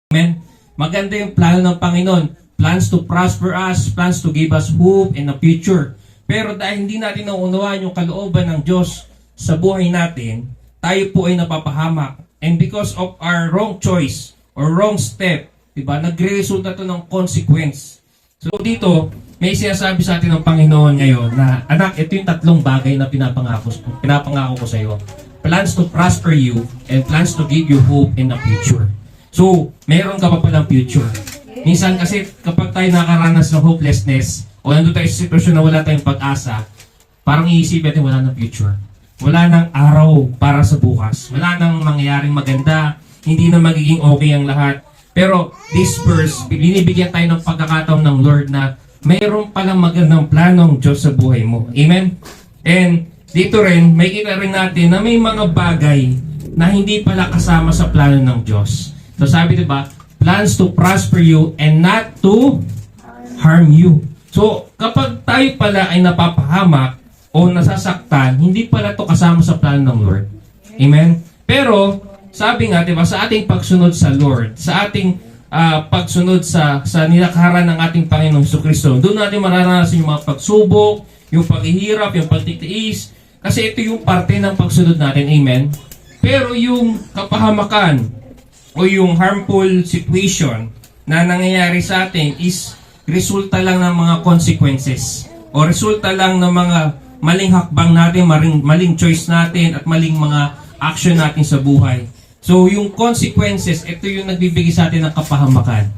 Amen? Maganda yung plano ng Panginoon. Plans to prosper us, plans to give us hope in the future. Pero dahil hindi natin nauunawaan yung kalooban ng Diyos sa buhay natin, tayo po ay napapahamak. And because of our wrong choice or wrong step, diba, nagre-resulta to ng consequence. So dito, may sinasabi sa atin ng Panginoon ngayon na, anak, ito yung tatlong bagay na pinapangako ko sa iyo. Plans to prosper you and plans to give you hope in the future. So, meron ka pa palang future. Minsan kasi kapag tayo nakaranas ng hopelessness o nandun tayo sa sitwasyon na wala tayong pag-asa, parang iisip natin wala ng future. Wala ng araw para sa bukas. Wala nang mangyayaring maganda. Hindi na magiging okay ang lahat. Pero this verse, binibigyan tayo ng pagkakataon ng Lord na mayroon palang magandang planong Diyos sa buhay mo. Amen? And dito rin, may kita rin natin na may mga bagay na hindi pala kasama sa plano ng Diyos. So sabi diba, plans to prosper you and not to harm you. So kapag tayo pala ay napapahamak o nasasaktan, hindi pala to kasama sa plano ng Lord. Amen? Pero sabi nga, diba, sa ating pagsunod sa Lord, sa ating pagsunod sa nilakaran ng ating Panginoong Jesucristo, doon natin mararanasan yung mga pagsubok, yung paghihirap, yung pagtitiis, kasi ito yung parte ng pagsunod natin. Amen? Pero yung kapahamakan o yung harmful situation na nangyayari sa atin is resulta lang ng mga consequences o resulta lang ng mga maling hakbang natin, maling choice natin at maling mga action natin sa buhay. So yung consequences, ito yung nagbibigay sa atin ng kapahamakan.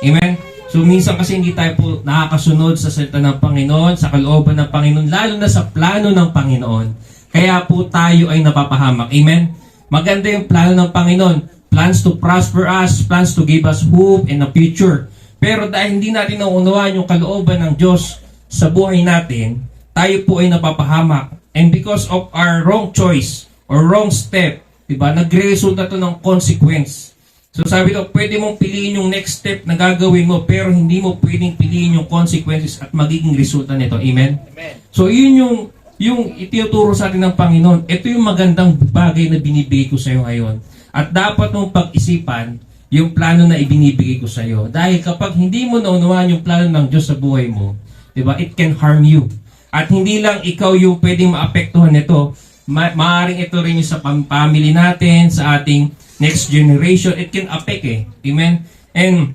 Amen? So minsan kasi hindi tayo po nakakasunod sa salita ng Panginoon, sa kalooban ng Panginoon, lalo na sa plano ng Panginoon. Kaya po tayo ay napapahamak. Amen? Maganda yung plano ng Panginoon. Plans to prosper us, plans to give us hope in the future. Pero dahil hindi natin nauunawaan yung kalooban ng Diyos sa buhay natin, tayo po ay napapahamak. And because of our wrong choice or wrong step, diba, nagre-resulta to ng consequence. So sabi ko, pwede mong piliin yung next step na gagawin mo, pero hindi mo pwedeng piliin yung consequences at magiging resulta nito. Amen? Amen. So yun yung itinuturo sa atin ng Panginoon. Ito yung magandang bagay na binibigay ko sa iyo ngayon. At dapat mong pag-isipan yung plano na ibinibigay ko sa iyo. Dahil kapag hindi mo naunawaan yung plano ng Diyos sa buhay mo, diba, it can harm you. At hindi lang ikaw yung pwedeng maapektuhan nito, maaaring ito rin yung sa family natin, sa ating next generation. It can affect Amen? And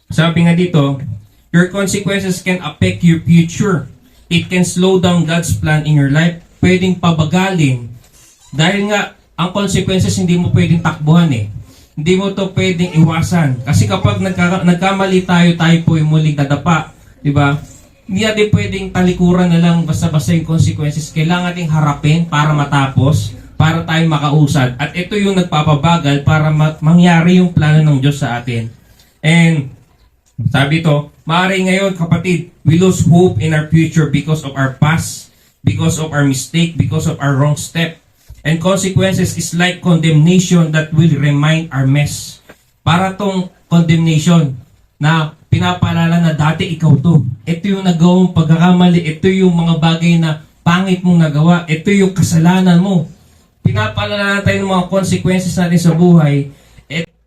sabi nga dito, your consequences can affect your future. It can slow down God's plan in your life. Pwedeng pabagalin. Dahil nga, ang consequences hindi mo pwedeng takbuhan Hindi mo to pwedeng iwasan. Kasi kapag nagkamali tayo po yung muling dadapa. Diba? Hindi natin pwedeng talikuran na lang basta-basta yung consequences. Kailangan nating harapin para matapos, para tayo makausad. At ito yung nagpapabagal para mangyari yung plano ng Diyos sa atin. And sabi ito, maaari ngayon kapatid, we lose hope in our future because of our past, because of our mistake, because of our wrong step. And consequences is like condemnation that will remind our mess. Para tong condemnation na pinapaalala na dati ikaw to. Ito yung nagawang pagkakamali. Ito yung mga bagay na pangit mong nagawa. Ito yung kasalanan mo. Pinapaalala tayo ng mga consequences natin sa buhay.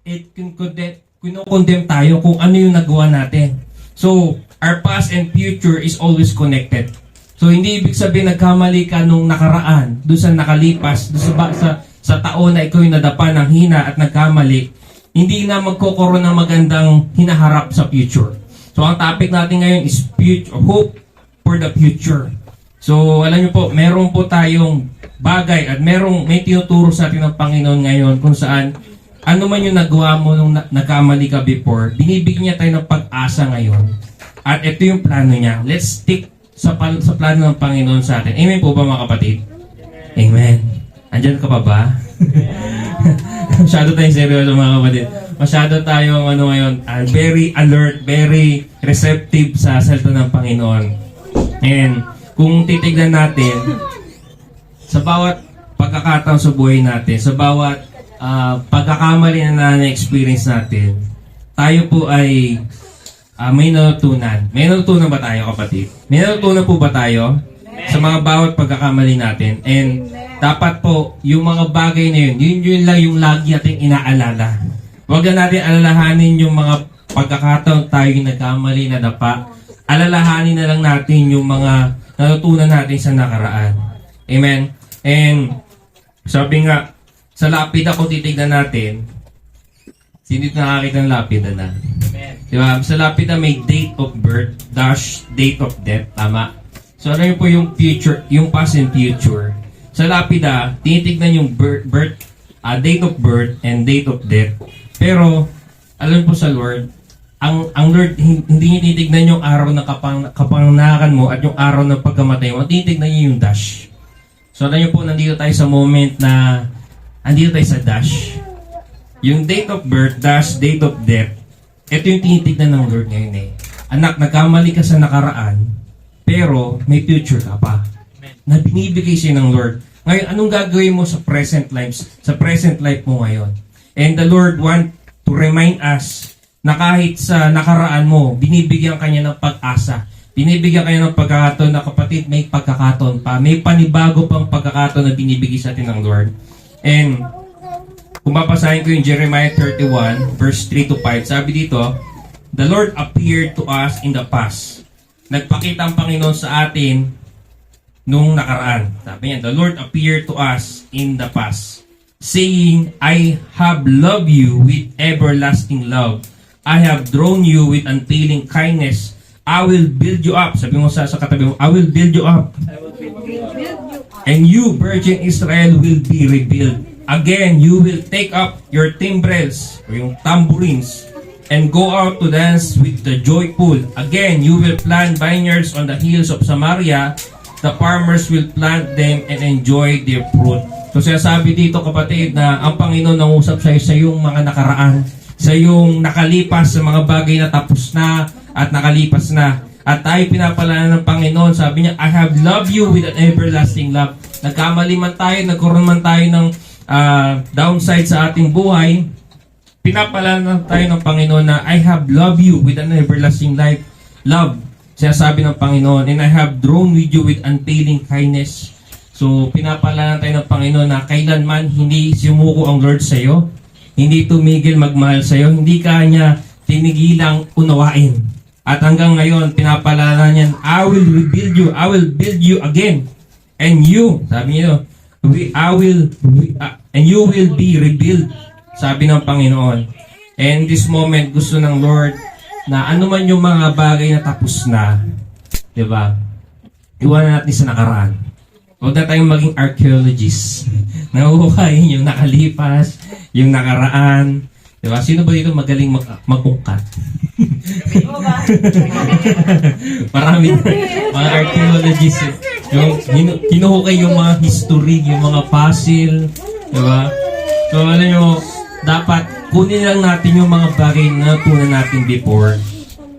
It can condemn tayo kung ano yung nagawa natin. So, our past and future is always connected. So, hindi ibig sabihin nagkamali ka nung nakaraan, doon sa nakalipas, doon sa taon na ikaw yung nadapa ng hina at nagkamali, hindi na magkakaroon ng magandang hinaharap sa future. So, ang topic natin ngayon is hope for the future. So, alam niyo po, meron po tayong bagay at may tinuturo sa atin ng Panginoon ngayon kung saan ano man yung nagawa mo nung nagkamali ka before, binibigyan niya tayo ng pag-asa ngayon. At ito yung plano niya. Let's stick sa plano ng Panginoon sa atin. Amen po ba mga kapatid? Amen. Andyan ka pa ba? Masyado tayong seryoso mga kapatid. Masyado tayong ngayon, very alert, very receptive sa salita ng Panginoon. And kung titignan natin, sa bawat pagkakataon sa buhay natin, sa bawat pagkakamali na na-experience natin, tayo po ay may natutunan. May natutunan ba tayo, kapatid? May natutunan po ba tayo sa mga bawat pagkakamali natin? And dapat po, yung mga bagay na yun lang yung lagi natin inaalala. Huwag na natin alalahanin yung mga pagkakataon tayo yung nagkamali na dapa. Alalahanin na lang natin yung mga natutunan natin sa nakaraan. Amen? And sabi nga, sa lapida kung titignan natin, sino nakakita ng lapida na? Diba? Sa lapida may date of birth dash date of death. Tama? So ano yun po yung future, yung past and future. Sa lapida, tinitignan yung date of birth and date of death. Pero, alam po sa Lord, ang Lord, hindi niya tinitignan yung araw ng kapanganakan mo at yung araw ng pagkamatay mo. Tinitignan niya yung dash. So alam niyo po, nandito tayo sa moment na andito tayo sa dash. Yung date of birth dash date of death, ito yung tinitignan ng Lord ngayon eh. Anak, nagkamali ka sa nakaraan, pero may future ka pa. Na binibigay siya ng Lord. Ngayon, anong gagawin mo sa present life mo ngayon? And the Lord want to remind us na kahit sa nakaraan mo, binibigyan kanya ng pag-asa. Binibigyan kanya ng pagkakataon na kapatid, may pagkakataon pa. May panibago pang pagkakataon na binibigay sa atin ng Lord. And kung babasahin ko yung Jeremiah 31, verse 3 to 5, sabi dito, the Lord appeared to us in the past. Nagpakita ang Panginoon sa atin nung nakaraan. Sabi niya, the Lord appeared to us in the past, saying, I have loved you with everlasting love. I have drawn you with unfailing kindness. I will build you up. Sabi mo sa katabi mo, I will build you up. And you, Virgin Israel, will be rebuilt. Again, you will take up your timbrels, or yung tambourines, and go out to dance with the joyful. Again, you will plant vineyards on the hills of Samaria. The farmers will plant them and enjoy their fruit. So sinasabi dito kapatid na ang Panginoon nangusap sa iyong mga nakaraan, sa iyong nakalipas, sa mga bagay na tapos na at nakalipas na. At tayo pinapalala ng Panginoon, sabi niya, I have loved you with an everlasting love. Nagkamali man tayo, nagkaroon man tayo ng downside sa ating buhay, pinapalala tayo ng Panginoon na I have loved you with an everlasting love. Sinasabi ng Panginoon, and I have drawn with you with unfailing kindness. So, pinapalala tayo ng Panginoon na kailanman hindi sumuko ang Lord sa iyo, hindi tumigil magmahal sa iyo, hindi ka niya tinigilang unawain. At hanggang ngayon, pinapalala niyan, I will rebuild you, I will build you again. And you, sabi niyo, and you will be rebuilt, sabi ng Panginoon. And this moment, gusto ng Lord na ano man yung mga bagay na tapos na, di ba? Iwanan natin sa nakaraan. Huwag na tayong maging archaeologists. Nahuhukayin yung nakalipas, yung nakaraan. Di ba? Sino ba dito magaling mag-ungkat? Marami mga archaeologists. Yung hinuhukay yung mga history, yung mga fossil. Di ba? So, alam nyo, dapat kunin lang natin yung mga bagay na natunan natin before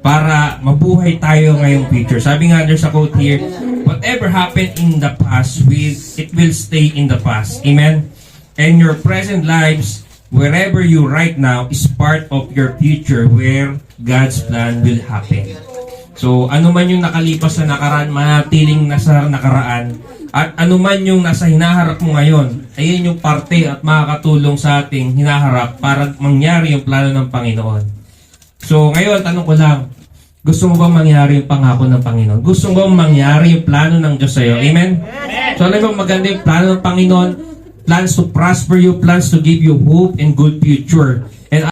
para mabuhay tayo ngayong future. Sabi nga there's a quote here, whatever happened in the past, it will stay in the past. Amen? And your present lives, wherever you right now, is part of your future where God's plan will happen. So, ano man yung nakalipas na nakaraan, manatiling nasa nakaraan, at ano man yung nasa hinaharap mo ngayon, ayun yung parte at makakatulong sa ating hinaharap para mangyari yung plano ng Panginoon. So, ngayon, tanong ko lang, gusto mo bang mangyari yung pangako ng Panginoon? Gusto mo bang mangyari yung plano ng Diyos sa'yo? Amen? So, alam mo, maganda yung plano ng Panginoon, plans to prosper you, plans to give you hope and good future.